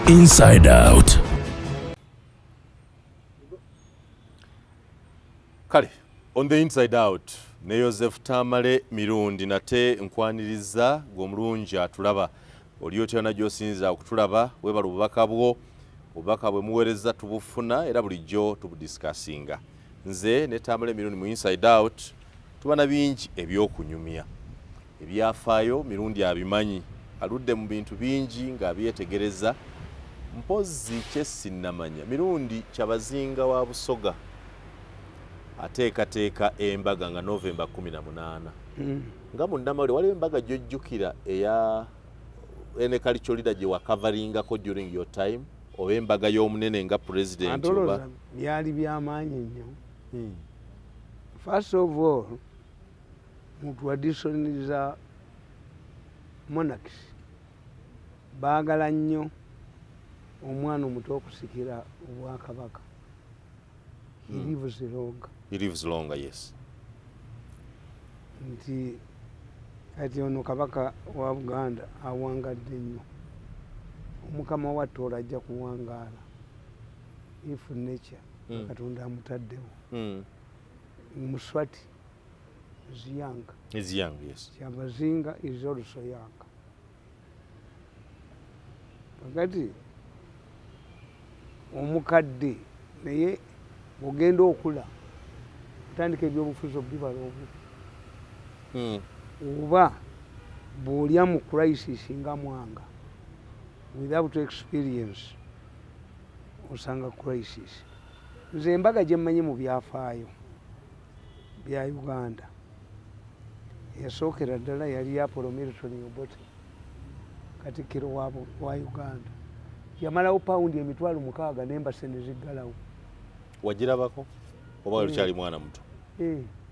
Inside Out. Kale, on the Inside Out, ne Joseph Tamale Mirundi nate nkwaniriza gw'omulungi atulaba. Oli otyana gy'osinza okutulaba, webala obubaka bwo, obubaka bwe muweereza tubufuna era bulijjo tubudiscusinga. Nze ne Tamale Mirundi mu Inside Out, tubana bingi ebyokunyumya. Ebyafaayo Mirundi abimanyi, aludde mu bintu bingi ng'abyetegereza. Mpozi kyesinnamanya Mirundi kyabazinga wa Busoga ateekateeka embaga nga November 18 nga munnamawulire waliwo embaga gy'ojjukira eya ene cultural gye wakavaringako during your time oba embaga y'omunene nga president oba byali byamaanyi nnyo. First of all, mu tradition za monarchs baagala nnyo omwana omuto okusikira obwakabaka. He lives longer. He lives longer, yes. Nti kati ono kabaka wa Buganda awangadde nnyo. Omukama wattu olajja kuwangaala. If nature Katonda amutaddewo. Muswati is young. He's young, yes. Kyabazinga is also young. Pakati omukadde naye ogenda okula otandika ebyobufuzi obibala obu oba bw'olya mu crisis nga Mwanga without experience osanga crisis. Nze embaga gye mmanyi mu byafaayo bya Uganda eyasookera ddala yali Apollo Milton Obote Katikkiro wa Uganda. Yamalawo paundi emitwalo 6 n'embase ne ziggalawo. Wagirabako oba wali mwana muto?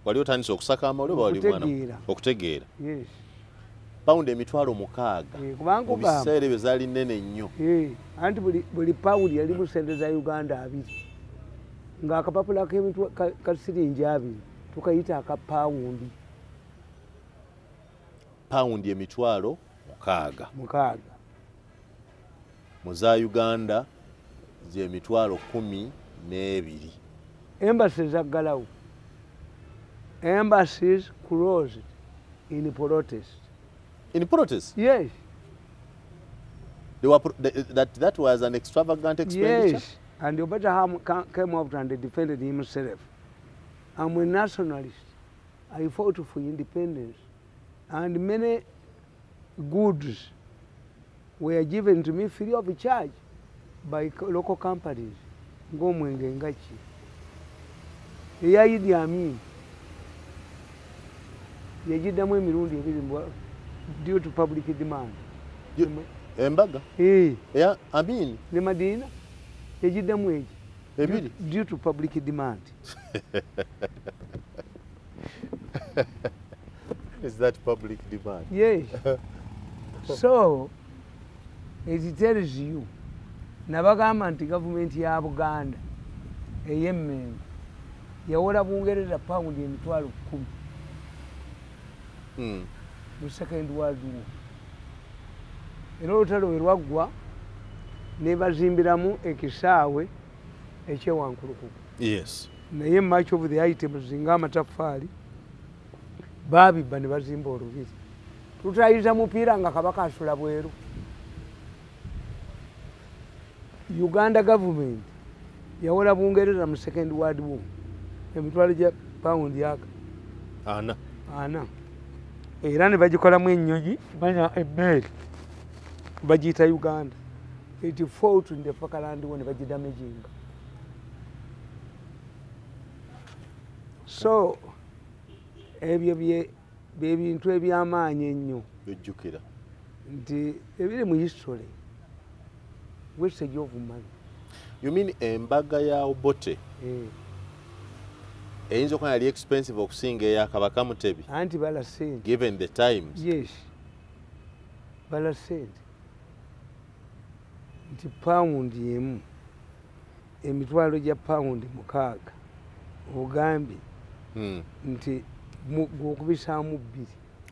Wali otandise okusaka amawulire oba wali mwana okutegeera? Yes. Paundi emitwalo 6 mu biseera ebyo zaali nnene nnyo. Anti buli paundi yali mu sente za Uganda 2 ng'akapapula ka siringi 2 tukayita akapawundi. Paundi emitwalo 6 mu za Uganda ze mitwalo 12. Embassies zaggalawo. Embassies closed in protest. In protest? Yes. They were that was an extravagant expenditure? Yes. And Obote came out and defended himself. I'm a nationalist. I fought for independence. And many goods were given to me free of charge by local companies. Ng'omwenge ngaki. Eya Idi Amin yagiddamu emirundi 2 due to public demand. Embaga? Eya Amin? Ne Madina yagiddamu egi. Ebiri? Due to public demand. Is that public demand? Yes. So, it tells you, nabagamba nti government ya Buganda ey'emmengo yawola Bungereza paundi emitwalo 10 mu Second World War. Era olutalo we lwaggwa ne bazimbiramu ekisaawe ekyewankulukuku. Yes. Naye much of the items ng'amataffaali baabibba ne bazimba olubiri. Tutayiza mupiira nga kabaka asula bweru. Uganda government yawola Bungereza mu Second World War emitwalo gya paundi ana. Era ne bagikolamu ennyonyi manya emmeeri bagiyita Uganda. It fought in the Falkland War ne bagidamaginga. So ebyo bintu ebyamaanyi ennyo byojjukira nti ebiri mu history wastage of money. You mean embaga ya Obote? eyinza okuba yali expensive okusinga eya Kabaka Mutebi anti bala sente given the times. yes bala sente nti paundi emu emitwalo gya paundi 6 ogambye nti gwokubisaamu 2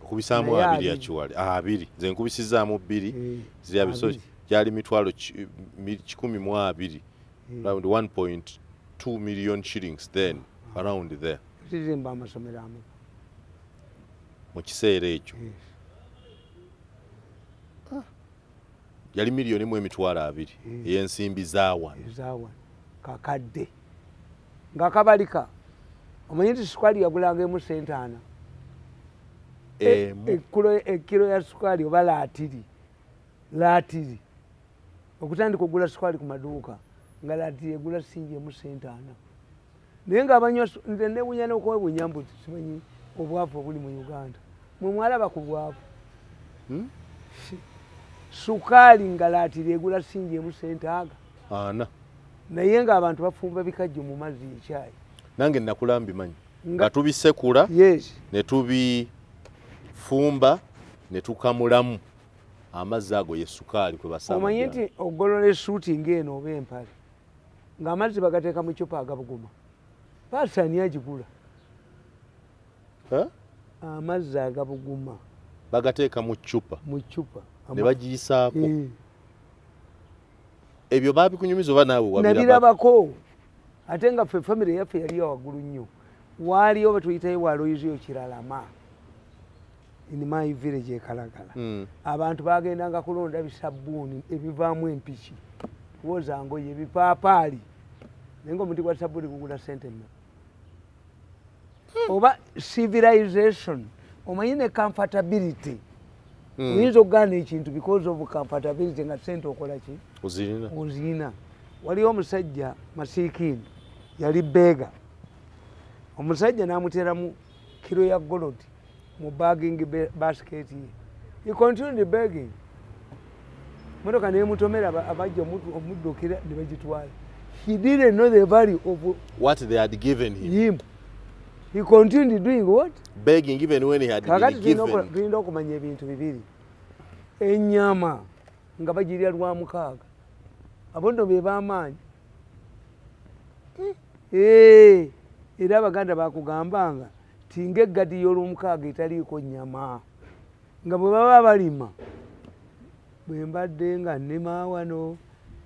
okubisaamu 2 actually 2 nze nkubisizaamu 2 ziriya biso gyali mitwalo 120 around 1.2 million shillings then around there tizimba amasomero amu mu kiseera ekyo yali miliyoni mu emitwalo 2 ey'ensimbi zaawa kakadde nga kabalika omanyi nti sukali yagulanga emu sente 4 ekilo ya sukali oba laatiri okutandika okugula sukali ku maduuka nga laatiri egula singi emu sente 4 naye nga abanywa nze nebunya n'okwebunya mbu simanyi obwavu obuli mu Uganda mwe mwalaba ku bwavu sukali nga laatiri egula singi emu sente 4 naye nga abantu bafumba bikajjo mu mazzi ekyayi nange nakula mbimanyi nga tubisekula ne tubifumba ne tukamulamu amazzi ago ye sukaali kwe basama omanyi nti ogolola esuuti ng'eno oba empale ng'amazzi bagateeka mu cupa agabuguma paasani agigula amazzi agabuguma bagateeka mu cupa ne bagiyisaako ebyo babikunyumiza oba naawe nabirabako ate nga ffe famire yaffe yali waggulu nnyo waaliyo batuyitayo waloyiziyo kiralama in my village ekalagala abantu bagendanga kulonda bisabbuuni ebivaamu empiki kuwoza ngoye ebipaapaali naye nga omuti gwa sabbuuni gugula sente nno oba civilization omanyi ne comfortability oyinza okugaana ekintu because of comfortability nga sente okola ki ozirina waliwo omusajja masiikiini yali beega omusajja n'amuteeramu kiro ya golodi mu bagging basket ye he continued begging motoka nemutomera abajja omuddukira ne bagitwala he didn't know the value of what they had given him. He continued doing what? Begging even when he had been given. Tulina okumanya ebintu bibiri. Ennyama nga bagirya lwa mukaaga. Abondo be b'amaanyi. Era Abaganda bakugambanga tinga eggadi y'olwomukaaga etaliiko nnyama. Nga bwe baba balima bwe mbadde nga nnima wano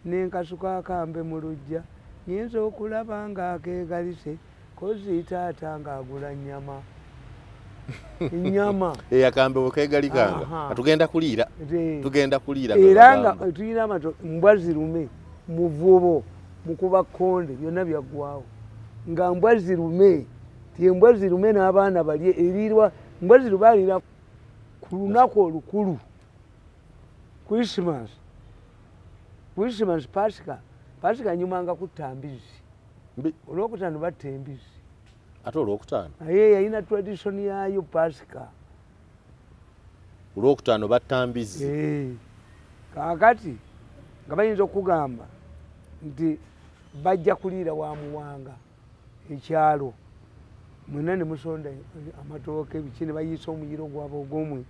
n'enkasuka akambe mu luggya nyinza okulaba ng'akeegalise kozi taata ng'agula nnyama. Ennyama akambe bwekeegalikanga tugenda kuliira era nga tulina amato mbwa zirume muvubo mukuba kkonde byonna byaggwawo nga mbwa zirume tiembwa zirume n'abaana balye erirwa mbwa zirume alira ku lunaku olukulu Christmas Pasika nyumanga kutta mbizi olwokutaano batta embizi ate olwokutaano naye yalina tradition yaayo Pasika olwokutaano batta mbizi kaakati nga bayinza okugamba nti bajja kuliira wa muwanga ekyalo mwena ne musonda amatooke biki ne bayiisa omuyiro gwabwe ogw'omwe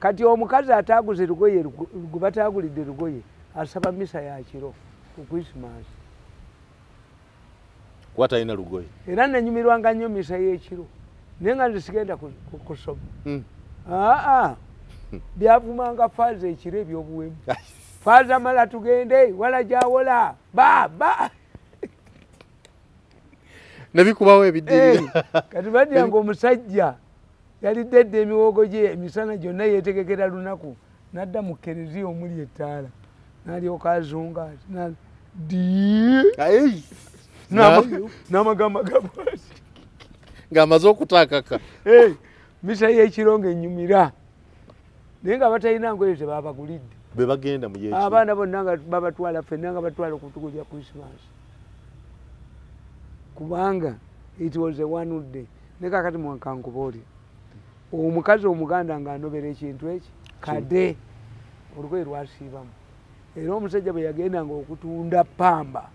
kati omukazi ataaguze lugoye gwe bataagulidde lugoye asaba misa ya kiro ku Christmas kuba talina lugoye era nanyumirwanga nnyo misa y'ekiro naye nga nzisigenda kusoma byavumanga faaza ekiro ebyobuwemu faaza mala tugende wala gyawola baba nebikubawo ebiddirira kati badyanga omusajja yalidde emiwogo gye emisana gyonna yeetegekera lunaku nadda mu kereziya omuli ettaala n'alyoka azunga n'amagamba gabwasi ng'amaze okutakaka misa y'ekiro ng'ennyumira naye nga batalina ngoye tebabagulidde be bagenda mu yeekiro abaana bonna nga babatwala ffenna nga batwala ku bitugu bya Christmas kubanga it was a one day ne kakati mwankankubaoli omukazi omuganda ng'anobera ekintu eki kade olugoye lwasiibamu era omusajja bwe yagendanga okutunda pamba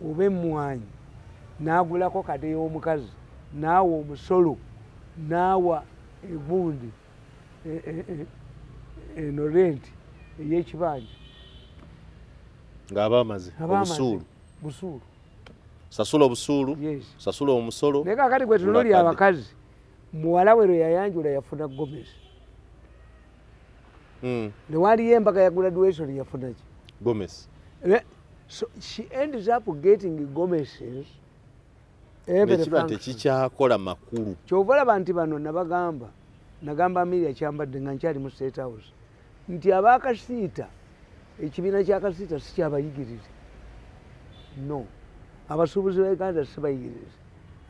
oba emmwanyi n'agulako kade y'omukazi naawa omusolo naawa egundi eno renti ey'ekibanja ng'abamaze obusuulu busuulu sasula obusuulu sasula omusolo naye kakati gwe tunuulira abakazi muwala we lwe yayanjula yafuna gomesi newaliyo embaga ya graduation yafuna ki gomesi so she ends up getting gomeses nekiba tekikyakola makulu kyova olaba nti bano nagamba Amelia kyambadde nga nkyali mu State House nti abakasiita ekibiina kyakasiita sikyabayigiriza no abasuubuzi ba Uganda sibayigiriza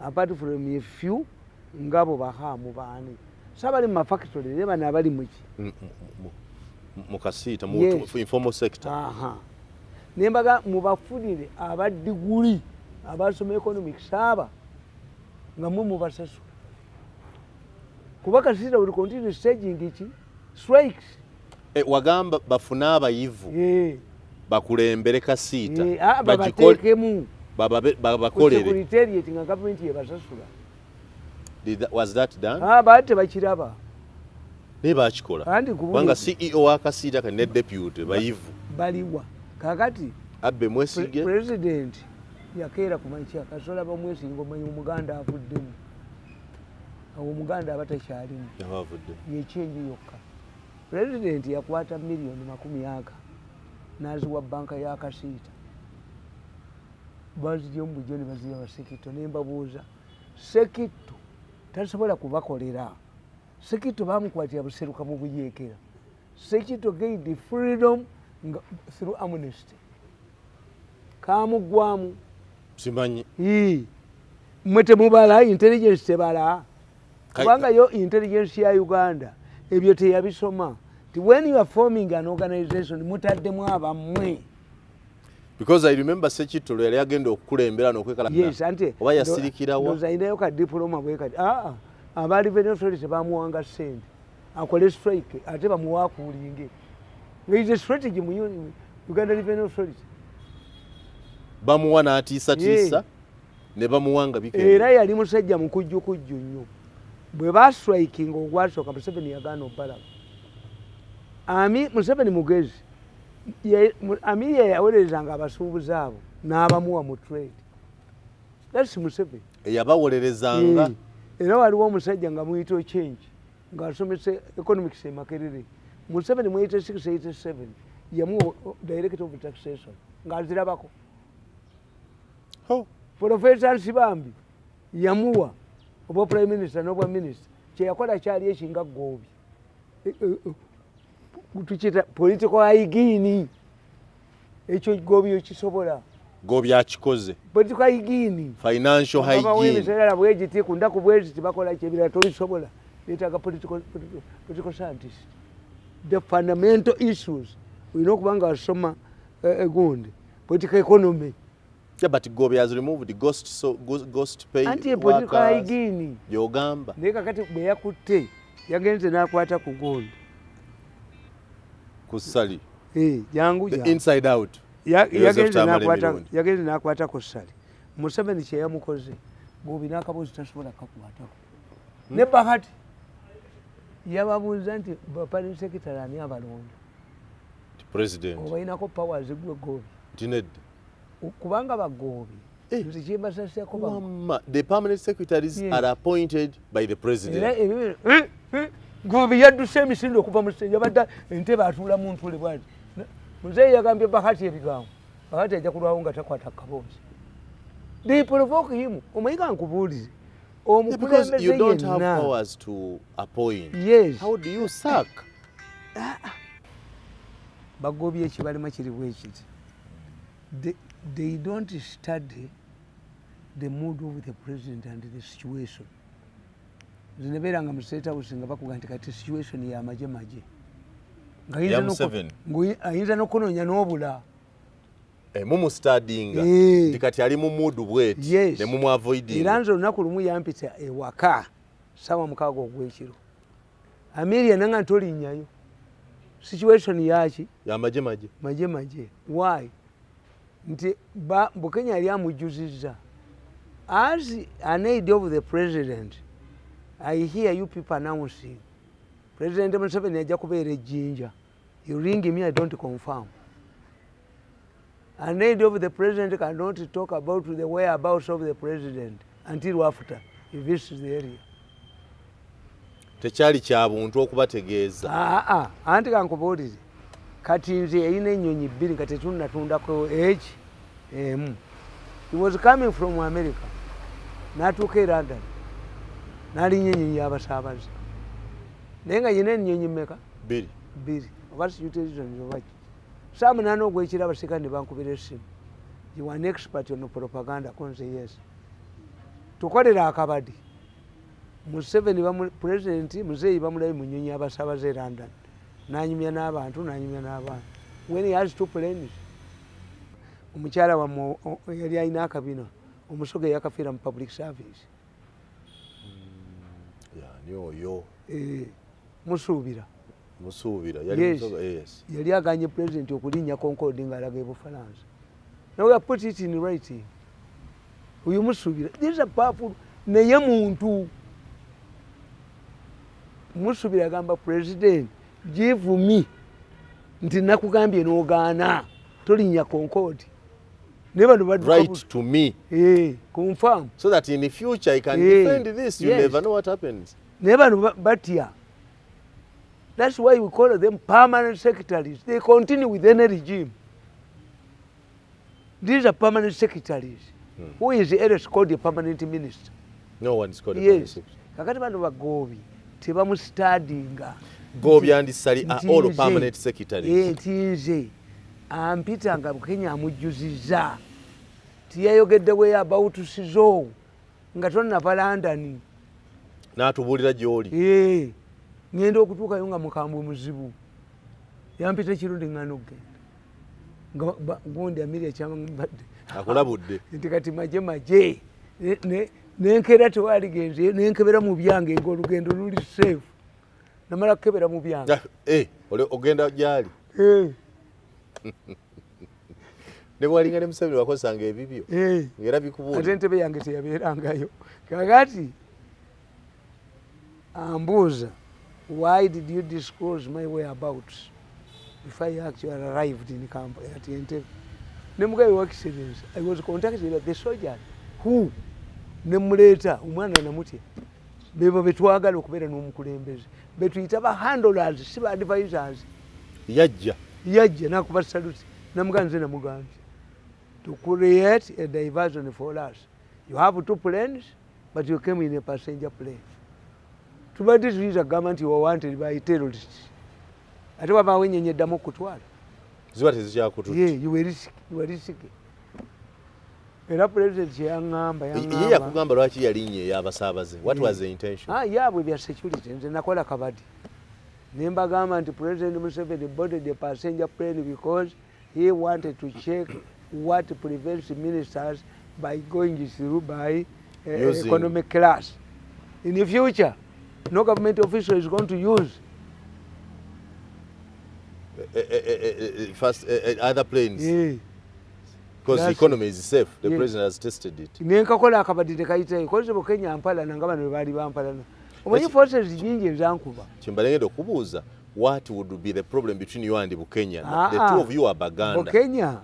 apart from a few ngabo bahaamu baani sabali mu mafactory naye bano abali muki mu kasiita mu informal sector nembaga mubafunire abadiguli abasoma economics aba nga mwe mubasasula kuba kasiita will continue staging ki strikes wagamba bafuna abayivu bakulembere kasiita babateekemu babakolere secretariat nga government yebasasula was that done baate bakiraba naye bakikola kubanga CEO w'akasiita kati ne deputy bayivu baliwa kakati abbe mwesige president yakeera kumanyi akasola bamwesinga omanyi omuganda avuddemu awo omuganda abatakyalimu yekyenyi yokka president yakwata miliyoni 40 naziwa banka y'akasiita bazirya omubujjo ne bazirya basekito nembabuuza sekito tasobola kubakolera sekito bamukwatira buseruka mu buyeekera sekito gained freedom through amnesty kamugwamu simanyi mwe temubala intelligence tebala kubanga yo intelligence ya Uganda ebyo teyabisoma ti when you are forming an organization mutaddemu abammwe because I remember sekito yali agenda okukulembera n'okwekalakana oba yasirikirawa ndozainayo ka diploma bwe kati abali revenue authority bamuwanga sente akole strike ate bamuwakuulinge is a strategy mu Uganda Revenue Authority bamuwa n'atiisatiisa ne bamuwanga bikende era yali musajja mukujjukujju nnyo bwe bastrikinga ogwasooka Museveni yagaana obbalaga Museveni mugezi Amelia yawolerezanga abasuubuzi abo n'abamuwa mu trade that's Museveni eyabawolerezanga era waliwo omusajja nga muyita change ng'asomese economics e Makerere Museveni mu 86-87 yamuwa director of taxation ng'azirabako Professor Nsibambi yamuwa obwa prime minister n'obwa minister kyeyakola kyali ekinga Ggobi tukiyita political hygiene ekyo Ggobi yokisobola Ggobi akikoze political hygiene financial hygiene ebiseera bwegiti kundaku bweziti bakola kyebira tobisobola beetaaga political scientist the fundamental issues olina okuba nga wasoma egundi political economy. Yeah, but Ggobi has removed the ghost pay anti-political hygiene yogamba naye kakati bwe yakutte yagenze n'akwata ku gold ku ssali jangu inside out yagenze n'akwata ku ssali Museveni kye yamukoze Ggobi n'akabuzi tasobola kakwatako ne Bahati yababuuza nti bapalin secretary ani abalonda president obalinako powers gwe Ggobi tinedde kubanga bagoobi nti kyembasaseko the permanent secretaries are appointed by the president Ggobi yadduse emisinde okuva mu sente yabadde entebe atuula mu ntule bwati muzeeyi yagambye Bahati ebigambo Bahati ajja kulwawo nga takwata kaboozi they provoke him omanyiga nkubuulize because you don't have powers to appoint. Yes. How do you sack? Baggobi ekibalima kiri bwe kiti. They don't study the mood of the president and the situation. Zineberanga mu State House nga bakuga nti kati situation ya maje. Ayinza n'okunoonya n'obula. Mumu studyinga ndikati ali mu mood bweti ne mumu avoiding era nzo olunaku lumu yampita ewaka sawa mukaaga ogw'ekiro Amelia nanga ntolinnyayo situation yaki ya maje. Why nti Bukenya yali amujjuzizza as an aide of the president, I hear you people announcing President Museveni ajja kubeera ejjinja. You ring me, I don't confirm. An aide of the president cannot talk about the whereabouts of the president until after he visits the area. Tekyali kya buntu okubategeeza. Anti kankubuulire kati nze yalina ennyonyi bbiri nga tetunnatundako emu. He was coming from America n'atuuka e London n'alinnya ennyonyi y'abasaabaze naye nga yina ennyonyi mmeka? Bbiri. Oba situation oba ki? Saa munaana ogw'ekiro abasirikale ne bankubira essimu. You are an expert on propaganda. Konse yes. Tukolera akabadi. Museveni president Muzeeyi bamulabe mu nnyonyi y'abasaabaze e London. N'anyumya n'abantu. When he has two planes. Omukyala wammwe yali alina akabina omusoga yakafiira mu public service. Oyo. Musuubira yali aganye president okulinnya Concord ng'alaga e Bufalansa. Now we have put it in writing. Uyu Musuubira, this is a powerful naye muntu. Musuubira agamba president give me nti nakugambye n'ogaana tolinnya Concord. Right to me. Confirm. So that in the future I can defend this. You never know what happens. Never batia. That's why we call them permanent secretaries. They continue with any regime. These are permanent secretaries. Who is else called a permanent minister? No one is called a permanent secretary. Kakati bantu bagobi tebamustudyinga. Gobi and Sali are all permanent secretaries. Tinze ampita nga Kenya amujjuziza. Tiyayogedde about sizo nga tonnava London. N'atubuulira gy'oli. Ngenda okutuukayo nga mukambwe muzibu. Yampita ekirundi ngana okugenda. Gundi Amelia kyambadde. Akulabudde. Nti kati maje. Nenkera tewaligenzeyo nenkebera mu byange ng'olugendo luli safe. Namala kukebera mu byange. Ogenda gyali. Ne bwalinga ne Museveni wakozesanga ebibyo. Ng'era bikubuulira. Ate entebe yange teyabeerangayo. Kakati ambuuza, why did you disclose my whereabouts if I actually arrived in camp at Entebbe? Nemugabe wa Excellency, I was contacted by the soldiers who nemuleeta omwana namutya bebo betwagala okubeera n'omukulembeze betuyita ba handlers si ba advisors. Yajja nakuba salute namuga nze namugambye to create a diversion for us. You have two planes but you came in a passenger plane. Tubadde tuyita government you were wanted by terrorists. Ate waba wenyenye ddamu okutwala. Ziba tezikyakututa. You were risky. Era president yaŋŋamba. Ye yakugamba lwaki yalinnye ey'abasaabaze. What was the intention? Yaabwe bya security. Nze nakola kabadi. Ne mbagamba nti President Museveni boarded the passenger plane because he wanted to check what prevents ministers by going through by economic class. In the future, no government official is going to use other planes. Because the economy is safe. The president has tested it. Nenkakola akabadde tekayitayo koze mu Kenya mpalana nga bano baali bampalana. Omanyi forces nyingi ezankuba. Kyembalengedde okubuuza, what would be the problem between you and Bukenya? The two of you are Baganda. Bukenya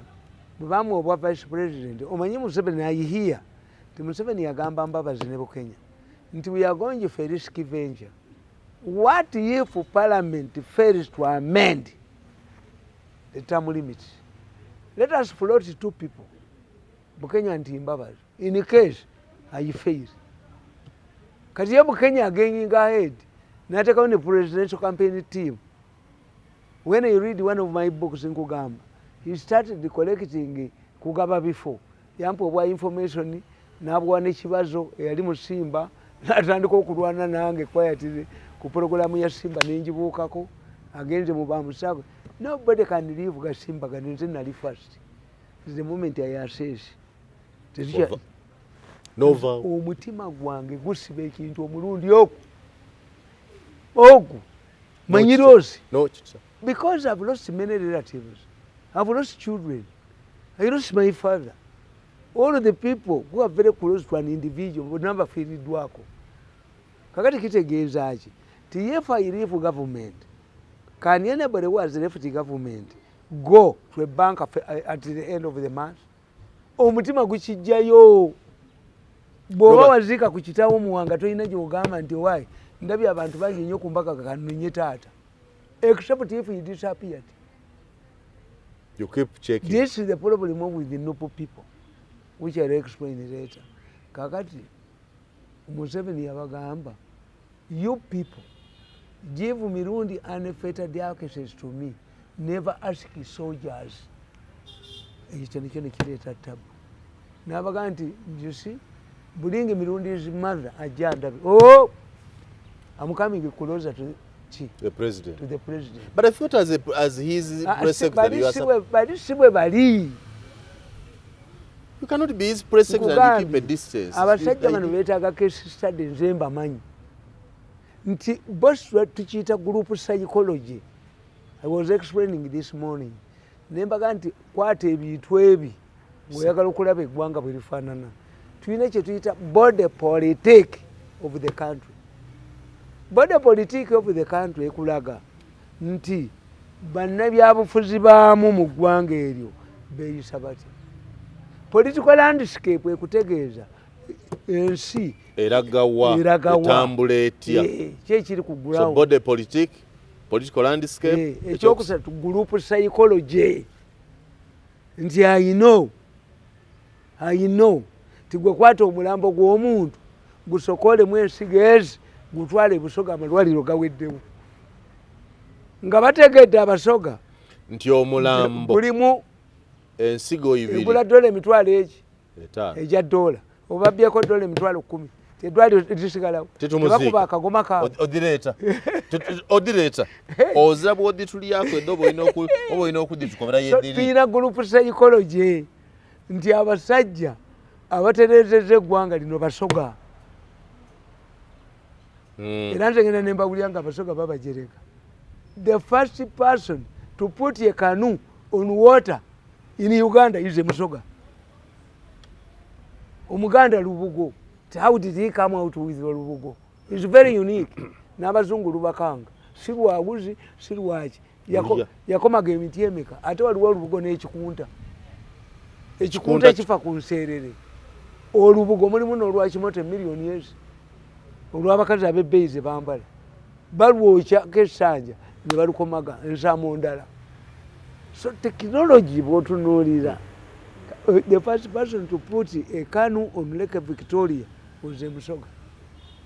bwe obwa vice president omanyi Museveni ayihiya ti Museveni yagamba Mbabazi ne Bukenya nti we are going for a risky venture. What if parliament fails to amend the term limit? Let us float two people, Bukenya and Mbabazi. In case I fail, kati ye Bukenya going ahead, nataka on a presidential campaign team. When I read one of my books in Kugamba, he started collecting Kugaba before. Yampo bwa information nabwa n'ekibazo eyali mu Simba natandika okulwana nange quietly ku program ya Simba nenjibuukako agenze mu bamusako. Nobody can leave Gasimba ganenze nali first. The moment I assess. Nova. Omutima gwange gusiba ekintu omulundi ogu. Manyirosi. No. Because I've lost many relatives. I've lost children. I lost my father. all the people who are very close to an individual bonna bafiiriddwako. Kakati kitegeeza ki? If I leave government, can anybody who has left the government go to a bank at the end of the month? Omutima gukijjayo. Bw'oba wazika ku kitaawo muwanga tolina gy'ogamba nti wayi ndabye abantu bangi nnyo ku mbaga kanonye taata. Except if he disappeared. You keep checking. This is the problem with the noble people, which I'll explain later. Kakati, Museveni yabagamba, you people, give Mirundi unfettered access to me. Never ask soldiers. You see, bring Mirundi's mother, Ajanda. Oh, I'm coming closer to the president. To the president. But I thought as his press secretary, you cannot be his press secretary and keep a distance. Abasajja bano beetaaga case study nze mbamanyi. Nti boss tukiita group psychology. I was explaining this morning. Nembaga nti kwata ebintu ebi ng'oyagala okulaba eggwanga bwe lifaanana. Tulina kye tuyita body politic of the country. Body politic of the country ekulaga nti bannabyabufuzi baamu mu ggwanga eryo beeyisa bati. Political landscape ekutegeeza ensi eragawa etambula etya kyekiri ku ground. So body politic, political landscape, ekyokusatu group psychology. Nti I know tigwe kwata omulambo gw'omuntu gusokolemu ensigo ezi gutwale Busoga amalwaliro gaweddewo. Nga bategedde Abasoga nti omulambo gulimu ensigo ibiri egula dola emitwalo eki ejja dola obabbyeko dola emitwalo 10 tedwali lisigalawo tebakuba akagoma kaabwe odireeta oza bwoditulyako edde oba olina okuditukobera yeddiri. Tulina group psychology nti abasajja abatereezezza eggwanga lino Basoga. Era nze ngenda ne mbawulira nga Abasoga babajereka. The first person to put a canoe on water in Uganda is a Musoga. Omuganda Lubugo. How did he come out with Lubugo? It's very unique. N'abazungu lubakanga. Si lwabuzi, si lwaki. Yakomaga emiti emeka. Ate waliwo Lubugo n'ekikunta. Ekikunta ekifa ku nseerere. Olubugo mulimu n'olwakimoto miliyoni ezi. Olw'abakazi ab'ebbeeyi ze bambala. Balwokya k'essanja ne balukomaga ensaamu ndala. So technology bw'otunuulira. The first person to put a canoe on Lake Victoria was a Musoga.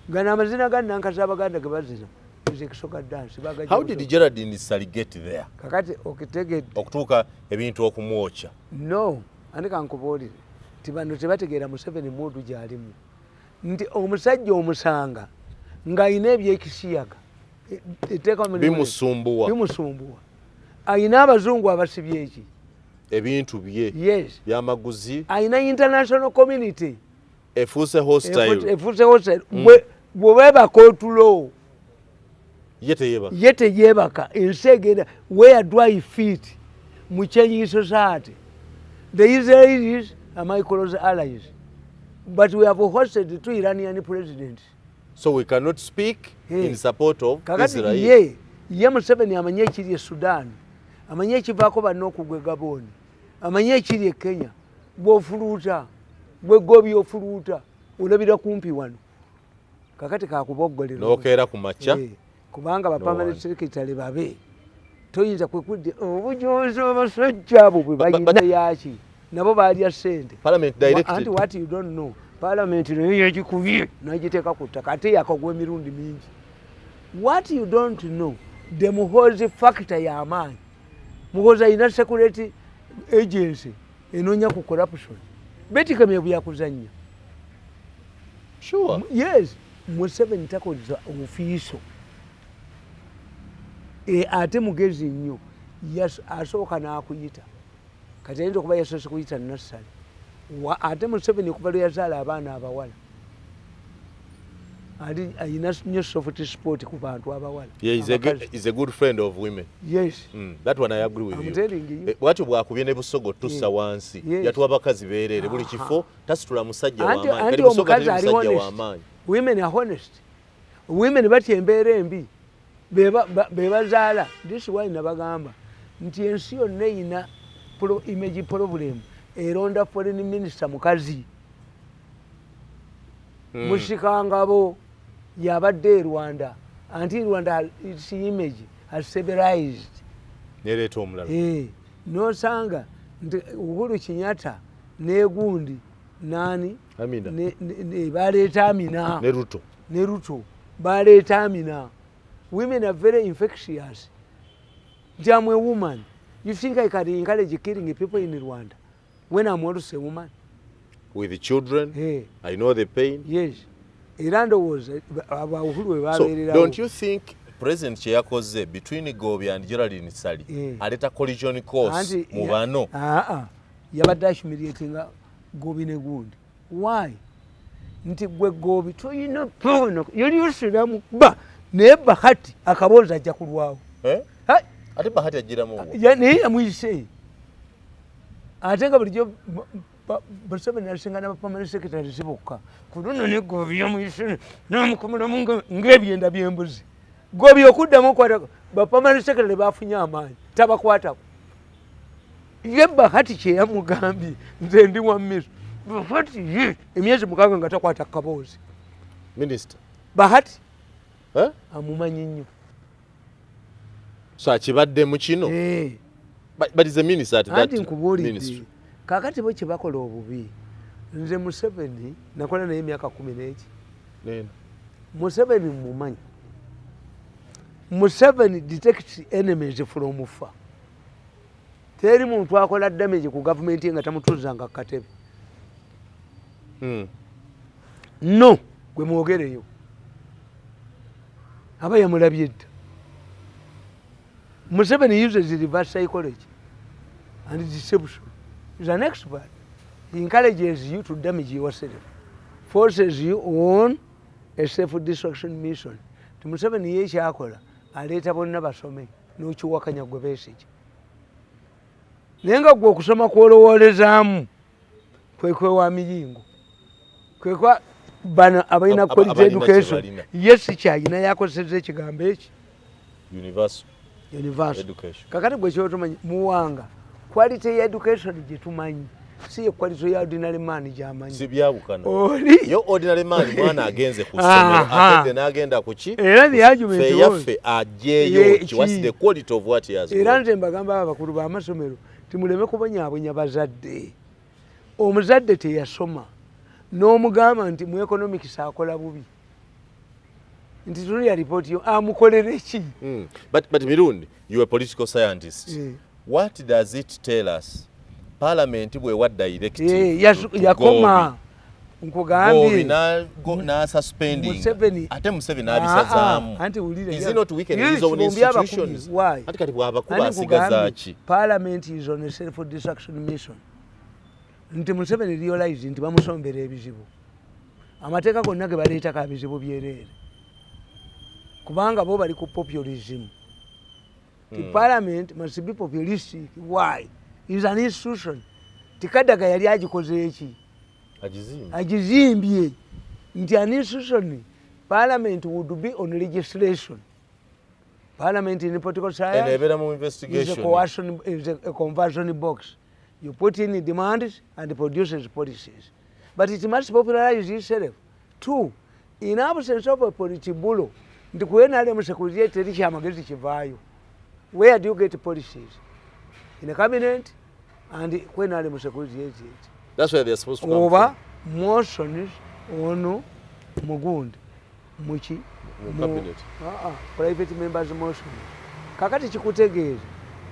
Gana amazina ga Nankasi Abaganda ge bazina is a Kisoga dance. How did Geraldine Sally get there? Kakati okitegedde. Okutuuka ebintu okumwokya. No, andi kankubuulire. Ti bano tebategeera Museveni muudu gy'alimu. Nti omusajja omusanga ng'ayina ebyekisiyaga. Bimusumbuwa. Ayina abazungu abasibye eki. Ebintu bye. Yes. Byamaguzi. Ayina international community. Efuuse hostile. Bw'obeebaka otulo. Ye teyeebaka. Ensi egenda where do I fit mu changing society? The Israelis are my close allies. But we have hosted 2 Iranian presidents. So we cannot speak in support of Israel. Ye Museveni amanye ekiri e Sudan. Amanye ekivaako banno okugwa Gaboni. Amanye ekiri e Kenya. Bw'ofuluuta, bw'eggobya ofuluuta, olabira kumpi wano. Kakati kakuboggolera. N'okeera ku makya. Kubanga bapamale secretary babe. Toyinza kwekudde obujozi abasajja abo bwe bayina yaki. Nabo baalya ssente. Parliament directed. And what you don't know. Parliament nayo yagikubye n'agiteeka ku ttaka ate yakagwa emirundi mingi. What you don't know. The Muhoozi factor y'amaanyi. Muhoozi ayina security agency enoonya ku corruption. Betikemye byakuzannya. Sure. Yes. Museveni takozesa obufiiso. Ate mugezi nnyo. Asooka n'akuyita. Kati ayinza okuba yasoose kuyita nassale. Ate Museveni okuva lwe yazaala abaana abawala. ayina nnyo soft sport ku bantu abawala. Is a good friend of women. Yes. That one I agree with I'm you. telling you. Bwatyo bwakubye ne busogo tussa wansi. Yatuwa bakazi beerere buli kifo tasitula musajja wa maanyi. Anti omukazi ali honest. Women are honest. Women batya embeera embi bebazaala. This why nabagamba nti ensi yonna eyina image problem eronda foreign minister mukazi. Mushikangabo yabadde Rwanda until Rwanda its image has stabilized. Nereeta omulala. Nosanga nti Uhuru Kenyatta ne Gundi nani Amina ne baleeta Amina ne Ruto baleeta Amina. Women are very infectious. I'm a woman. You think I can encourage killing people in Rwanda when I'm also a woman? With the children, I know the pain. Yes. Irando was so don't you think President Kyeyakoze between Gobi and Geraldine Sali aleta collision course mu bano? Yabadde humiliating Gobi ne Gundi. Why? Nti gwe Gobi toyina pono yali osiramu ba naye Bahati akaboza ajja kulwawo. Ate Bahati ajiramu naye yamuyise ate nga bulijjo Museveni asingana permanent secretary zibokka kunono ne Gobi yamuyise namukomolamu ng'ebyenda by'embuzi. Gobi okuddamu okwata permanent secretary bafunye amaanyi tabakwatako. Ye Bahati kye yamugambye nze ndi wa misu Bahati ye emyezi 6 nga takwata kaboozi. Minister Bahati amumanyi nnyo. So akibadde mu kino. But is a minister at that ministry. Kakati bo kye bakola obubi. Nze Museveni nakola naye emyaka 11. Museveni mumanyi. Museveni detects enemies from far. Teri muntu akola damage ku government nga tamutuzanga katebe. No, gwe mwogereyo. Aba yamulabye dda. Museveni uses reverse psychology and deception. He's an expert. He encourages you to damage yourself, forces you on a self-destruction mission. Museveni ye kyakola aleeta bonna basome n'okiwakanya gwe Besigye. Naye nga gwe okusoma kw'olowoolezaamu kwekwe wa miyingo kwekwa bano abalina quality education yes kyayina yakozesa ekigambo eki universal education. Kakati gwe kyotumanyi muwanga quality education gye tumanyi si ye quality ya ordinary man gy'amanyi. Si byabukana. Yo ordinary man mwana agenze ku ssomero atende n'agenda ku ki? Era the argument was yaffe ajeyo what's the quality of what he has got. Era nze mbagamba abakulu b'amasomero timuleme kubonyaabonya bazadde. Omuzadde teyasoma n'omugamba nti mu economics akola bubi. Nti tuli ya report yo amukolere ki? But Mirundi, you are a political scientist. What does it tell us? Parliament bwe wa directive yakoma nkugambye na suspending ate Museveni abisazaamu. Is it not weakening his own institutions? Ate kati bw'abakuba asigaza ki? Parliament is on a self-destruction mission. Nti Museveni realize nti bamusombera ebizibu. Amateeka gonna ge baleetako abizibu byereere. Kubanga bo bali ku populism. The parliament must be populistic. Why? It's an institution. Tikadaga yali agikoze eki? Agizimbye. Nti an institution. Parliament would be on legislation. Parliament in political science is a conversion box. You put in demands and it produces policies. But it must popularize itself. Two, in absence of a politibulo, nti kuena security teri kyamagezi kivaayo. Where do you get policies? In a cabinet and when are the security? That's where they're supposed to come over from. Motions on Mugund Muchi cabinet. Private members motion. Kakati chikutegeeza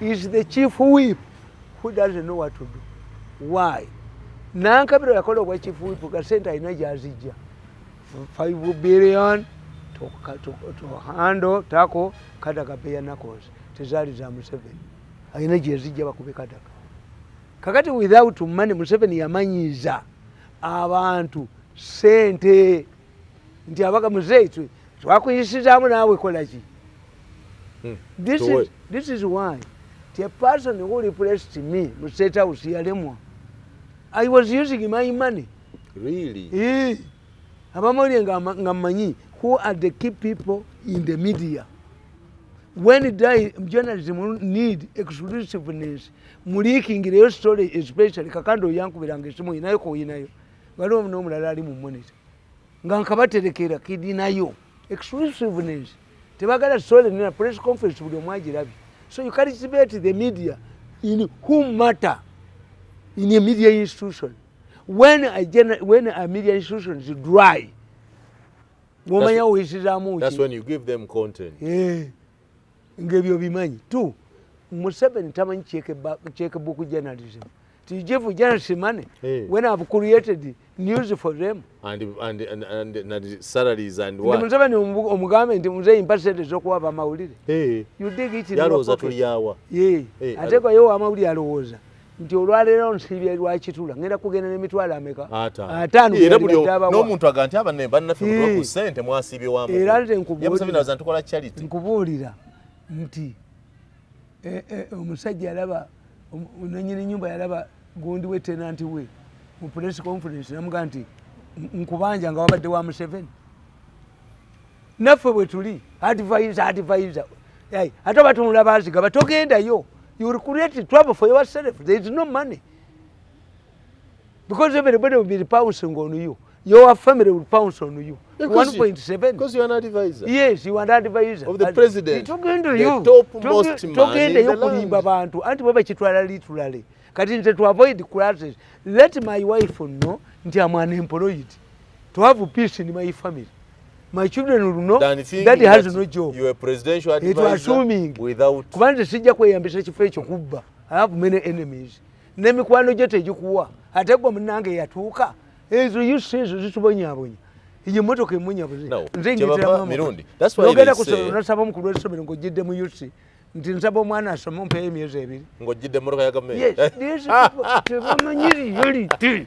is the chief whip who doesn't know what to do. Why? Nankabiro yakola kwa chief whip kasenta alina gyazijja 5 billion to handle tako Kadaka pay nakos. Tezaali za Museveni alina gyezijja bakube Kadaka. Kakati without money Museveni yamanyiza abantu sente nti abaga muzeyi twakuyisizaamu naawe kola ki. This is why the person who replaced me mu State House yalemwa. I was using my money. Really? Abamawulire nga mmanyi who are the key people in the media. When journalism need exclusiveness, muliikingireyo story especially kakando yankubiranga esimu inayo ko inayo. Waliwo n'omulala ali mu monitor. Nga nkabaterekera kidinayo. Exclusiveness. Tebagala story nina press conference buli omwagirabye. So you cultivate the media in who matter in a media institution. When a media institution is dry, that's when you give them content. Ngebyo bimanyi. Two, Museveni tamanyi checkbook journalism. To give journalism money when I've created news for them. And salaries and what? Museveni omugambe nti muzeyi percentage okuwaba amawulire. You dig it in your pocket. Ate kwa yo amawulire alowooza. Nti olwaleero nsibye lwakitula ngenda kugenda n'emitwalo ameka ataano n'omuntu aga nti abanne bannaffe ku ssente mwasibye wamu era nze ntukola charity nkubuulira nti omusajja yalaba nannyini nyumba yalaba gundi we tenanti we mu press conference namuga nti nkubanja nga wabadde wa Museveni naffe bwe tuli advisor ate batunula baaziga batogendayo. You will create trouble for yourself. There is no money. Because everybody will be pouncing on you. Your family will pounce on you. 1.7. Because you are an advisor. Yes, you are an advisor. Of the president. The topmost man in the land. To avoid clashes, let my wife know that I am unemployed. To have peace in my family. My children will know that he has no job. You are a presidential advisor. It was assuming without. Kubanga sijja kweyambisa kifo ekyo kubba. I have many enemies. N'emikwano gye tegikuwa. Ate gwe munnange yatuuka. Ezo yusizo zitubonyaabonya. Iyi mmotoka emunyabuze. Nze ngitira Mirundi. That's why they say. Nasaba omukulu w'essomero ng'ojjidde mu yusi. Nti nsaba omwana asome ompeeyo emyezi 2. Ng'ojjidde emmotoka ya gavumenti. Yes. Tebamanyiri yoli ti.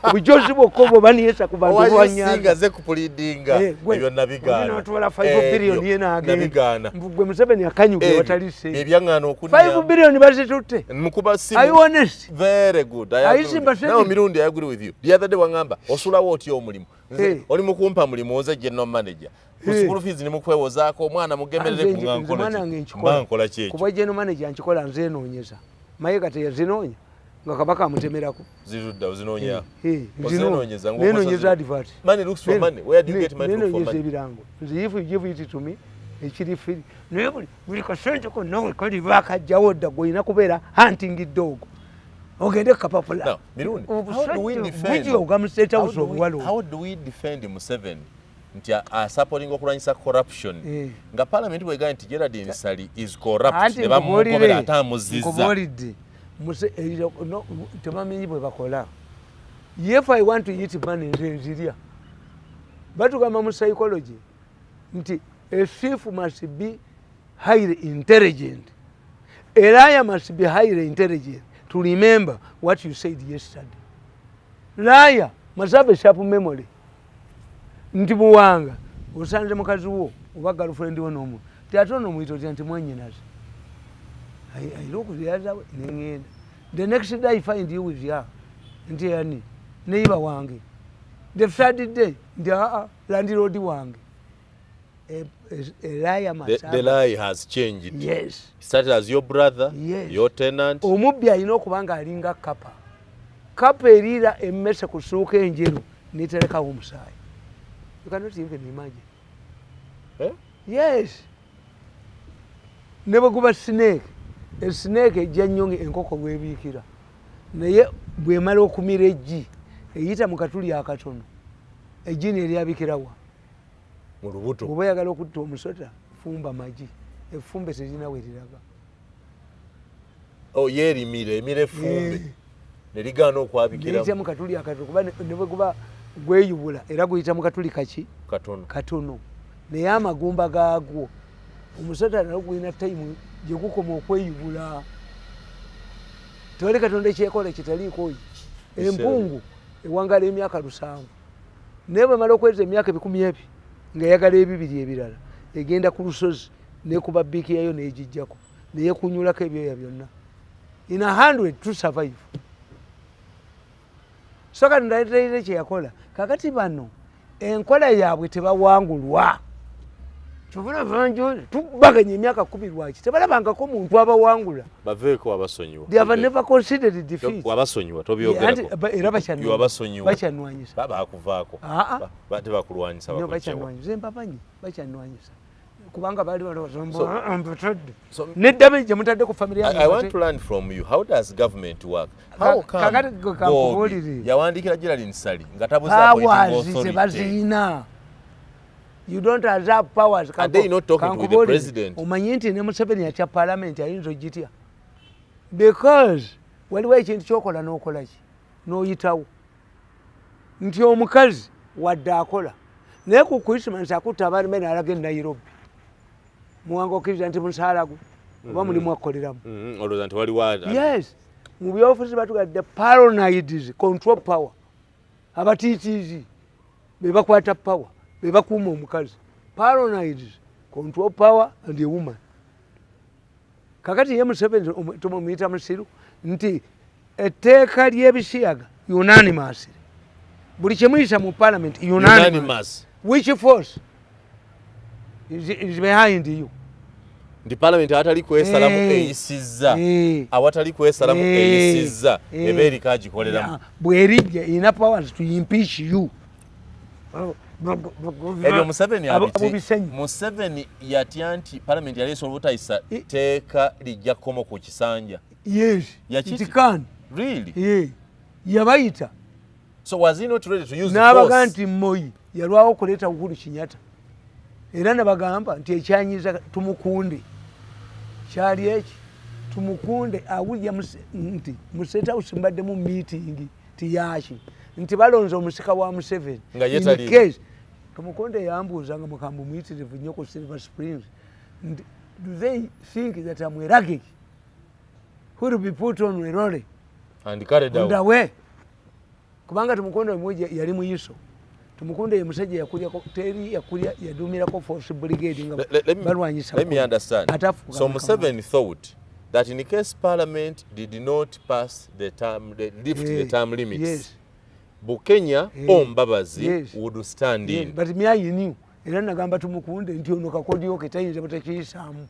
Obujozi bwokka oba baniyesa ku bantu bwanyanja. Singa ze kupuliidinga. Ebyo nabigaana. N'otwala 5 billion ye n'agenda. Nabigaana. Gwe Museveni akanyuge watali ssente. Ebyaŋŋaana okunnya. 5 billion bazitutte. Mukuba simu. Are you honest? Very good. Now Mirundi, I agree with you. The other day wangamba osulawo otya omulimu. Oli mu kumpa mulimu oze general manager. School fees ni mukwewozaako omwana mugemerere ku nkola kyekyo. Kuba general manager nkikola nze noonyeza. Mayiga teyazinoonya nga kabaka amutemerako. Zirudda ozinoonya. Ozinoonyeza ngo noonyeza advert. Money looks for money. Where do you get money from? Noonyeza ebirango. Nze if you give it to me ekiri free. Naye buli kasente konna kali bakajjawo dda gw'olina kubeera hunting dog. Ogende kapapula. Now, Mirundi, how do we defend Museveni? Nti supporting okulwanyisa corruption. Nga parliament bwegamba nti Geraldine Sali is corrupt. Ne bamugobera ate amuzizza. Nkubuulidde. Tebamenyi bwe bakola. If I want to eat money nze nzirya. Batugamba mu psychology nti a thief must be highly intelligent. A liar must be highly intelligent to remember what you said yesterday. Liar must have a sharp memory. Nti Buwanga osanze mukazi wo oba girlfriend wo n'omu tyatono mwito nti mwannyinaze. I look the other way n'engenda. The next day I find you with her. Nti yani neighbor wange. The third day nti landlord wange. A liar must have. The lie has changed. Yes. He started as your brother, your tenant. Omubbi alina okuba nga alinga kapa. Kapa eriira emmese ku ssuuka enjeru n'eterekawo omusaayi. You cannot even imagine. Eh? Yes. Never go back snake. A snake ejja nnyo enkoko bw'ebiikira. Naye bw'emala okumira eggi eyita mu katuli akatono. Eggi neryabikirawa. Mu lubuto. Bw'oba oyagala okutta omusota fumba magi. Effumbe terina we liraga. Yeerimire emire effumbe. Ne ligaana okwabikiramu. Eyita mu katuli akatono kuba ne bwe kuba gweyubula era guyita mu katuli katono naye amagumba gaagwo omusota nalwo gulina tayimu gye gukoma okweyubula. Tewali Katonda ekyekola kitaliiko empungu ewangala emyaka 7 naye bamala okweza emyaka 10 nga yagala ebibiri ebirala egenda ku lusozi nekuba biiki yayo negijjako neyekunyulako ebyoya byonna in 100 to survive. So kati ndateire kyeyakola kakati bano enkola yaabwe tebawangulwa tubula banjo tubaganya emyaka 10 lwaki tebalabangako muntu abawangula baveeko abasonyiwa. They have never considered defeat. Wabasonyiwa tobyogerako. Era bacyanwanyisa. Babakuvaako. Bate bakulwanyisa bakochewa. Bacyanwanyisa empapanyi bacyanwanyisa. Kubanga bali neddabe gye mutadde ku family yange. I want to learn from you. How does government work? How come yawandikira Gerald Nsali nga tabuzaako authority? Bazina. You don't have powers. And they not talking with the president. Omanyi nti ne Museveni yakya parliament ayinza ogitya. Because waliwo ekintu kyokola n'okola ki n'oyitawo nti omukazi wadde akola naye ku Christmas akutta abaana n'alaga e Nairobi muwanga okkiriza nti musaala gwe oba mulimu akoleramu. Olowooza nti waliwo. Yes, mu byobufuzi batugadde paranoids, control power. Abatiitiizi be bakwata power be bakuuma omukazi. Paranoids, control power and a woman. Kakati ye Museveni tumumuyita musiru nti etteeka ly'ebisiyaga unanimous. Buli kyemuyisa mu parliament unanimous. Which force is behind you? Ndi parliament awatali kwesalamu eyisizza. Awatali kwesalamu eyisizza. Ebeeri kagikoleramu. Bwerijja ina powers to impeach you. Ebyo Museveni abiti. Museveni yatya nti parliament yaleese obutayisa teeka lijja komo ku kisanja. Yes. It can. Really? Yeah. Yabayita. So was he not ready to use the force? N'abaga nti Moi yalwawo okuleeta Uhuru Kenyatta. Era ne bagamba nti ekyanyiza tumukunde. Kyali eki tumukunde awulya nti mu State House mbadde mu meeting tiyaki nti balonze omusika wa Museveni. Nga yetali. Tumukunde yambuuza nga mukambu muyitirivu nnyo ku Silver Springs. Do they think that I'm a luggage who will be put on a lorry and carried out? Underway. Kubanga tumukunde mmoja yali muyiso. Tumukunde ye musajja yakulyako teri yakulya yadumirako force brigade nga balwanyisa. Let me understand. So Museveni thought that in case parliament did not pass the term limits. Yes. Bukenya Ombabazi would stand in. But me I knew. Era nagamba tumukunde nti ono kakodyo ketayinza butakiyisaamu.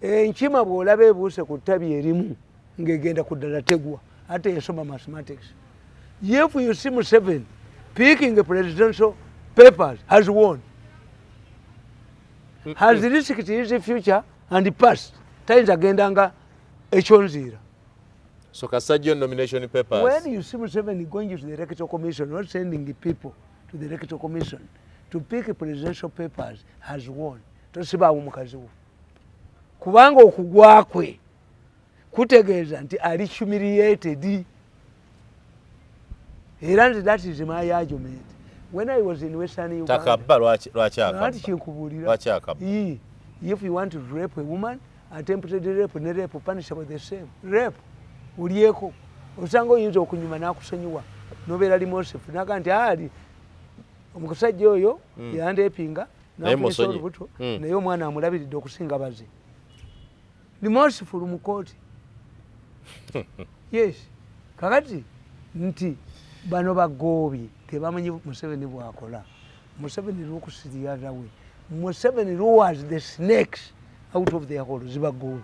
Enkima bw'olaba ebuuse ku ttabi erimu ng'egenda ku ddala tegwa ate yasoma mathematics. If you see Museveni picking the presidential papers has won. Has risked his future and past. Tayinza agenda nga ekyonziira. So Kasajjo nomination papers. When you see Museveni going to the Electoral Commission, not sending the people to the Electoral Commission to pick presidential papers, has won. Tosibaawo mukazi wo. Kubanga okugwa kwe kutegeeza nti ali humiliated. Era that is my argument. When I was in Western Uganda. Takabba lwaki akabba. Lwaki kinkubuulira. Lwaki akabba. If you want to rape a woman, attempted rape ne rape punishable the same. Rape. Ulieko. Osanga oyinza okunyuma n'akusonyiwa. Nobeera limosifu. Naga nti ali omusajja oyo yandepinga n'afunisa olubuto naye omwana amulabiridde okusinga baze. Limosifu mu kooti. Yes. Kakati nti bano bagoobi tebamanyi Museveni bwakola. Museveni lw'okusiriyaza we. Museveni was the snakes out of their hole zibagoobi.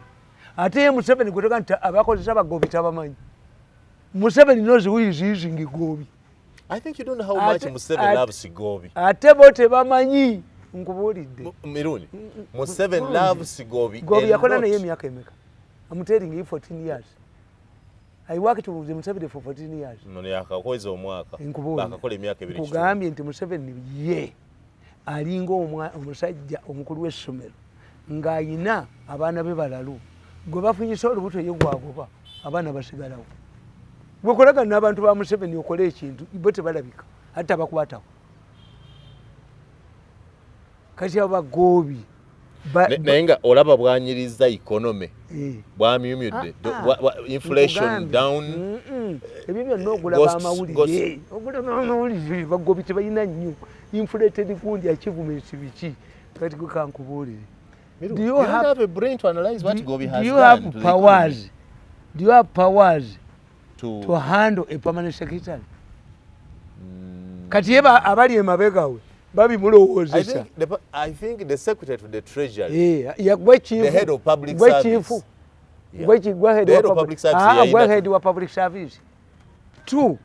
Ate ye Museveni kweteka nti abakozesa bagoobi tabamanyi. Museveni knows who is using Gobi. I think you don't know how much Museveni loves Gobi. Ate bo tebamanyi nkubuulidde. Mirundi. Museveni loves Gobi. Gobi yakola naye emyaka emeka. I'm telling you 14 years. I worked with Museveni for 14 years. None yakakoze omwaka. Bakakola emyaka 2. Kugambye nti Museveni ye alinga omusajja omukulu w'essomero ng'ayina abaana be balalu. Gwe bafunyisa olubuto ye gwagoba abaana basigalawo. Gwe kolaga n'abantu ba Museveni okola ekintu bo tebalabika ate abakwatawo. Kati abagoobi naye nga olaba bwanyiriza economy bwamyumyudde inflation down ebyo byonna okulaba amawulire bagobi tebalina nnyo inflated gundi achievements biki kati kankubuulire. Do you have a brain to analyze what Gobi has done? Do you have powers to handle a permanent secretary? Kati yeba abali emabegawe babi mulowozesa. I think the secretary to the treasury, the head of public service, the head of public service. Two,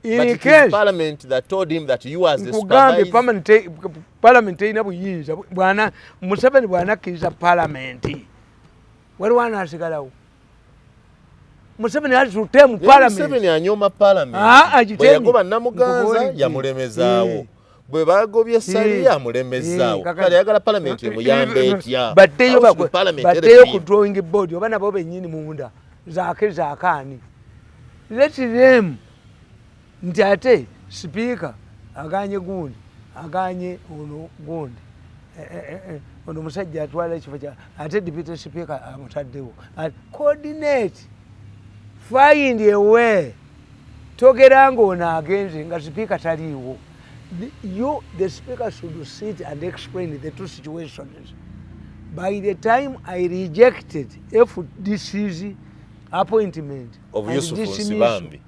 in case parliament that told him that you as the supervisor, parliament ina buyinza bwana Museveni bwana kiza parliament wali wana asigalawo Museveni ali tutemu parliament. Museveni anyoma parliament bwe yagoba Namuganza yamulemezaawo bwe bagobye Sali yamulemezaawo kale yagala parliament emuyambe etya bateyo ku drawing board oba nabo bennyini munda zaakaani let them nti ate speaker aganye gundi aganye ono gundi ono musajja atwala ekifo kya ate deputy speaker amutaddewo coordinate find a way togera ng'ono agenze nga speaker taliiwo. The speaker should sit and explain the two situations. By the time I rejected FDC's appointment of Yusuf Nsibambi,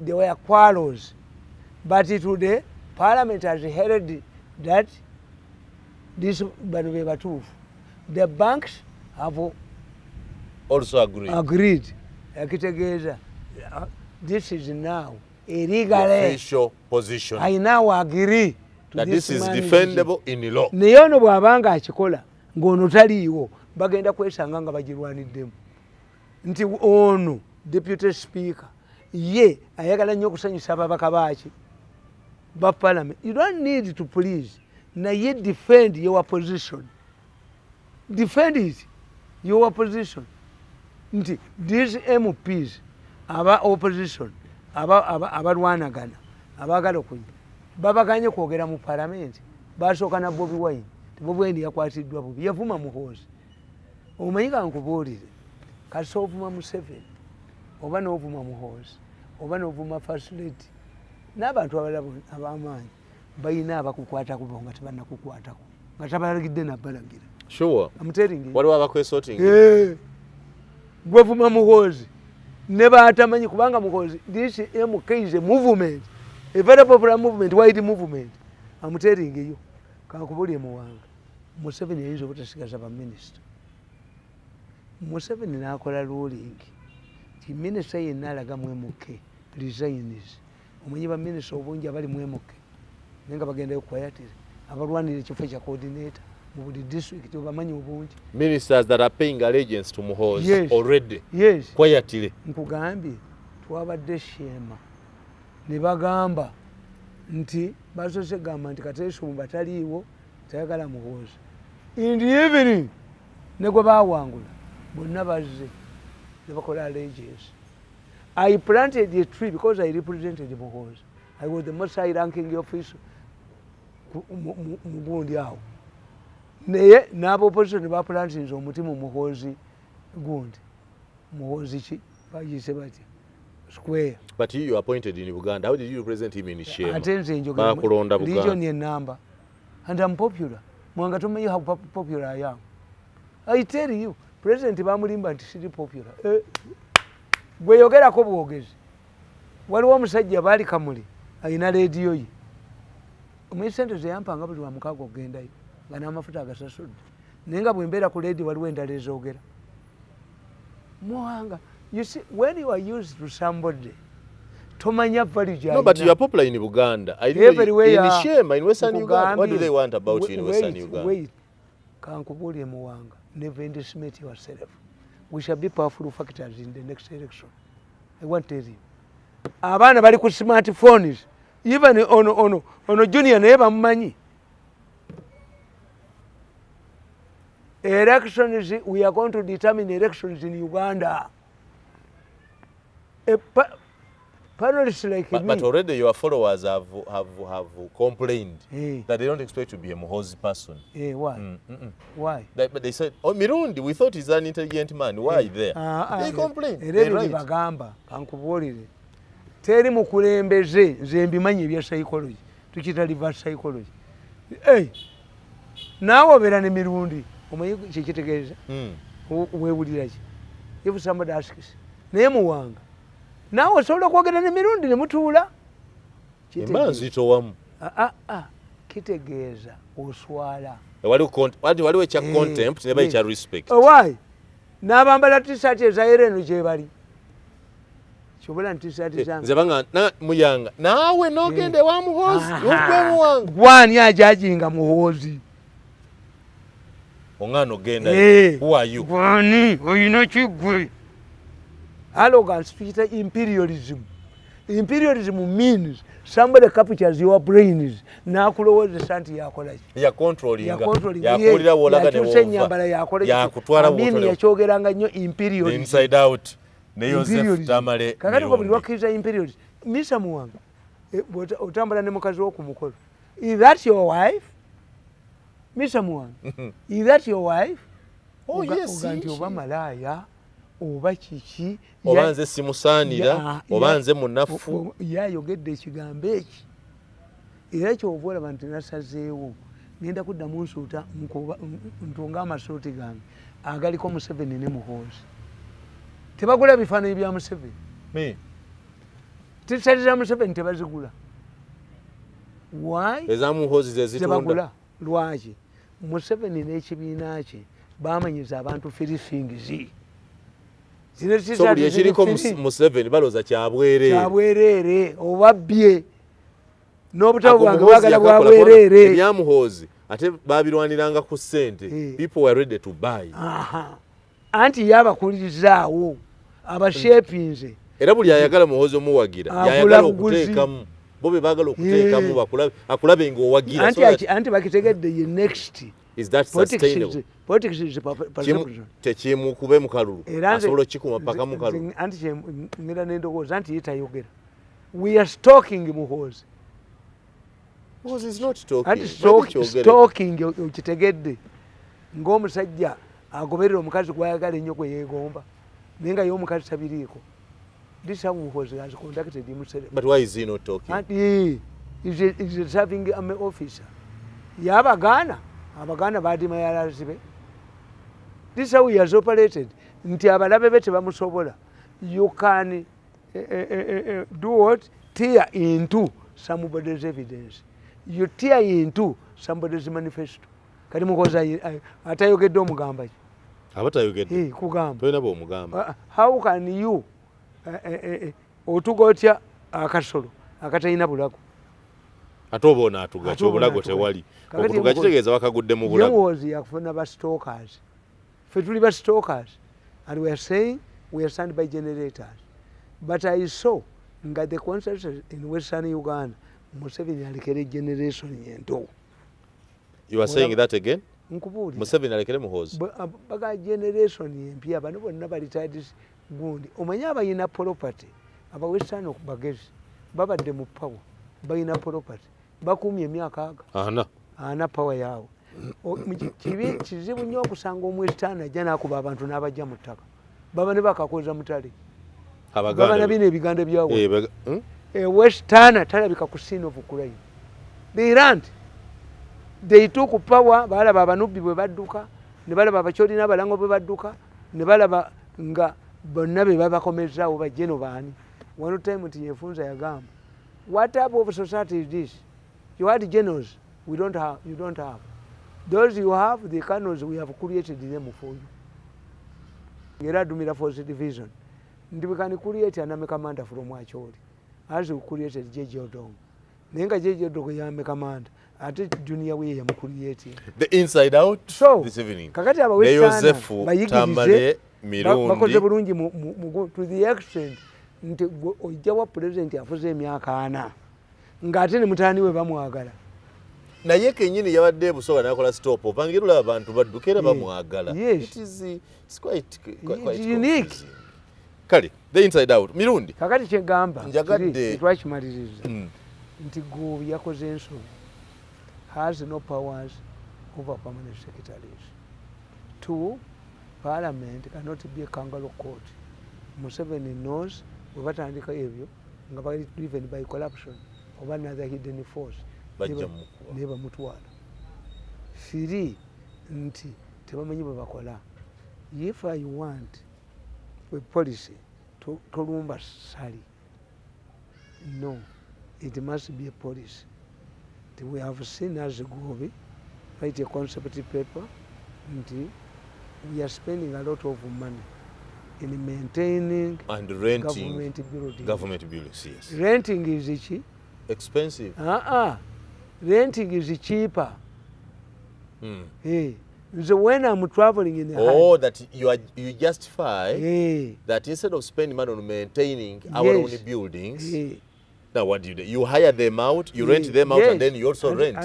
there were quarrels, but today Parliament has heard that this the banks have also agreed. This is now a legal official position. I now agree to that this is defendable in law. Neyono bwabanga akikola ng'ono taliiwo bagenda kwesanga nga bagirwaniddemu nti ono deputy speaker ye ayagala nnyo okusanyusa ababaka baaki ba parliament. You don't need to please. Naye defend your position. Defend it, your position. Nti these MPs aba opposition abalwanagana abagala okunya babaganye kwogera mu parliament basooka na Bobi Wine. Bobi Wine yakwatiddwa bubi yavuma Muhoozi. Omanyi kankubuulire kasi ovuma Museveni oba n'ovuma Muhoozi oba n'ovuma First Lady n'abantu abalala ab'amaanyi balina abakukwatako nga tebannakukwatako nga tabalagidde nabbalagira. Sure. I'm telling you. Waliwo abakwesorting. Gwevuma Muhoozi ne batamanyi kubanga Muhoozi this MK is a movement, a very popular movement, white movement. I'm telling you. Kankubulye Muwanga Museveni yinza obutasigaza ba minister. Museveni n'akola ruling ti minister yenna alaga mu MK resigns. Omanyi ba minister obungi abali mu MK nenga bagenda okukwayatira abalwanira ekifo kya coordinator mu buli district obamanyi obungi. Ministers that are paying allegiance to Muhoozi. Yes. Already. Yes. Kwayatire. Nkugambye twabadde Shema ne bagamba nti basose gamba nti Kateesumba taliiwo tayagala Muhoozi. In the evening ne gwe baawangula bonna bazze ne bakola allegiance. I planted a tree because I represented Muhoozi. I was the most high ranking officer mu gundi awo. Naye n'aba opposition baplantinze omuti mu Muhoozi gundi. Muhoozi ki bagiyise batya square. But you appointed in Uganda. How did you represent him in Shema? Atenze njogera Bakulonda Buganda. Region ye number. And I'm popular. Mwanga tomanyi how popular I am. I tell you, President bamulimba nti siri popular. Gwe yogerako bwogezi. Waliwo omusajja baali Kamuli alina radio ye. Omusente ze yampanga buli wa mukaaga ogendayo nga n'amafuta agasasudde. Naye nga bwe mbeera ku radio waliwo endala ezoogera. Muwanga, you see, when you are used to somebody, tomanya value. No, but you are popular in Uganda. Everywhere in Shema, in Western Uganda. What do they want about you in Western Uganda? Wait. Kankubulye Muwanga. Never underestimate yourself. We shall be powerful factors in the next election. I want to tell you. Abaana bali ku smartphones. Even ono junior naye bamumanyi. Elections, we are going to determine elections in Uganda. panelists like me. But already your followers have complained that they don't expect to be a Muhoozi person. Why? Why? But they said, oh, Mirundi, we thought he's an intelligent man. Why there? They complained. They right. Bagamba, kankubuulire. Teri mukulembeze nze mbimanyi ebya psychology. Tukita reverse psychology. Naawe obeera ne Mirundi. Omanyi kikitegeeza? Weewulira ki? If somebody asks, naye Muwanga. Naawe osobola okwogera ne Mirundi ne mutuula. Emba nzitowamu. Kitegeeza oswala. Waliwo ekya contempt ne ekya respect. Why? N'abambala t-shirt ezayera eno gye bali. Kyobola nti t-shirt zange. Nze banga Muyanga. Naawe n'ogende wa Muhoozi. Ogwe Muwanga. Gwani ajajinga Muhoozi. Ongano genda. Who are you? Gwani oyina kigwe. Arrogance tukita imperialism. Imperialism means somebody captures your brains n'akulowooza nti yakola ki. Ya controlling. Yakulira wolaga ne wova. Yakusenyambala yakola ki. Yakutwala wotole. Yakyogeranga nnyo imperialism. Inside out. Ne Joseph Tamale. Kakati ko buli lwakkiriza imperialism. Misa Muwanga. Otambula ne mukazi wo ku mukolo. Is that your wife? Misa Muwanga. Is that your wife? Oh yes. Oganti oba malaya. Oba kiki oba nze simusaanira oba nze munafu yayogedde ekigambo eki era kyovola bantu nasazeewo ngenda kuddamu nsuuta ntunga amasuuti gange agaliko Museveni ne Muhoozi tebagula bifaananyi bya Museveni tisati za Museveni tebazigula why eza Muhoozi zezitunda tebagula lwaki Museveni n'ekibiina kye bamanyiza abantu firifingizi so buli ekiriko Museveni balooza kyabwerere obabbye n'obutabo bwange bwagala bwabwerere ebya Muhoozi ate babirwaniranga ku ssente people were ready to buy anti yabakulirizaawo abashepinze era buli ayagala Muhoozi omuwagira yayagala okuteekamu bo be baagala okuteekamu akulabe ng'owagira anti bakitegedde ye next. Is that sustainable? Politics is perception. Techimu kube mukalulu. Asobola kikuma paka mukalulu. Anti ngira n'endowooza anti yitayogera. We are stalking Muhoozi. Muhoozi is not talking. Anti stalking ukitegedde. Ng'omusajja agoberera omukazi gwayagala ennyo kwe yeegomba. Naye nga y'omukazi tabiriiko. This is how Muhoozi has contacted himself. But why is he not talking? Anti is a serving army officer. Yabagana. Abaganda badima yalazibe. This is how he has operated. Nti abalabe be tebamusobola. You can do what? Tear into somebody's evidence. You tear into somebody's manifesto. Kati Muhoozi atayogedde omugamba ki? Abatayogedde. Kugamba. Toyina bw'omugamba. How can you otugotya akasolo akatalina bulago? Ate oba onaatugacha obulago tewali. Okutuga kitegeeza bakagudde mu bulago. Muhoozi yakufuna ba stalkers. Ffe tuli ba stalkers. And we are saying we are stand by generators. But I saw nga the consensus in Western Uganda, Museveni alekere generation yento. You are saying that again? Nkubuli. Museveni alekere Muhoozi. Baga generation yempya bano bonna bali tired gundi. Omanya abayina property. Aba Western okubagezi. Babadde mu power. Bayina property. Bakumye emyaka aga. Ana power yawo. Kizibu nnyo okusanga omwesitaani ajja n'akuba abantu n'abajja mu ttaka. Baba ne bakakoza mutale. Baba na bino ebiganda byawo. Western talabika ku scene of crime. They ran. They took power, balaba abanubbi bwe badduka, ne balaba abakyoli n'abalango bwe badduka, ne balaba nga bonna be babakomezaawo bajjeno baani. One time nti yefunza yagamba, what type of society is this? You had generals, we don't have, you don't have. Those you have, the colonels, we have created them for you. Era Dumira Force Division. And we can create another commander from Wacholi. As we created J.J. Odong. Nenga J.J. Odong yame command. Ate junior way yam creating. The inside out so, this evening. Kakati Abawefu Tamale Mirundi to the extent nti ojawa president afuze emyaka 4. Ngate ne mutani we bamwagala. Naye kenyini yabadde busoga nakola stop opangirula abantu baddukira bamwagala. Yes. It is quite unique. kale the inside out Mirundi kakati kyegamba njagadde twakimaliriza nti Ggubi yakoze ensobi has no powers over permanent secretaries. 2, Parliament cannot be a kangaroo court. Museveni knows bwe batandika ebyo nga bali driven by corruption oba another hidden force ne bamutwala. 3, nti tebamanyi bwe bakola. If I want a policy tolumba sali, no, it must be a policy. We have seen as Ggubi write a concept paper nti we are spending a lot of money in maintaining and renting government buildings. Yes. Renting is cheap. Expensive. Renting is cheaper. Hey. So when I'm traveling in the that you justify that instead of spending money on maintaining our own buildings, now what do? You hire them out, you rent them out, and then you also rent.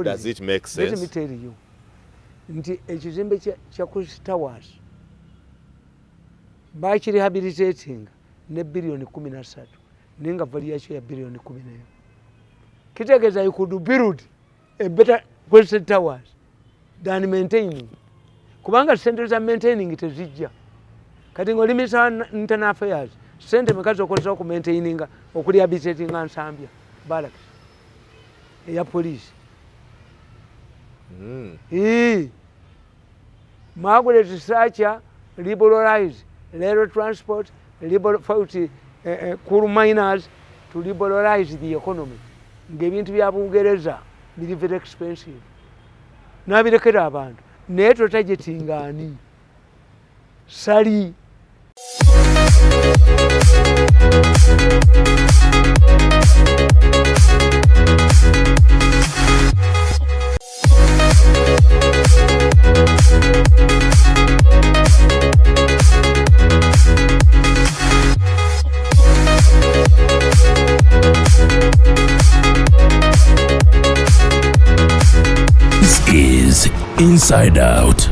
Does it make sense? Let me tell you. Nti ekizimbe kya Chris Towers bakirehabilitating ne billion 13 nenga vali yakyo ya billion 11. Kitegeeza you could build a better Chris Towers than maintaining. Kubanga sente za maintaining tezijja. Kati ngolimisa internal affairs sente mekazo okozesa ku maintaininga okurehabilitatinga Nsambya barracks eya police. Margaret Thatcher liberalized rail transport, coal miners to liberalize the economy. Ng'ebintu bya Bungereza biri very expensive. Nabirekera abantu. Naye totagetinga ani. Sali. This is Inside Out.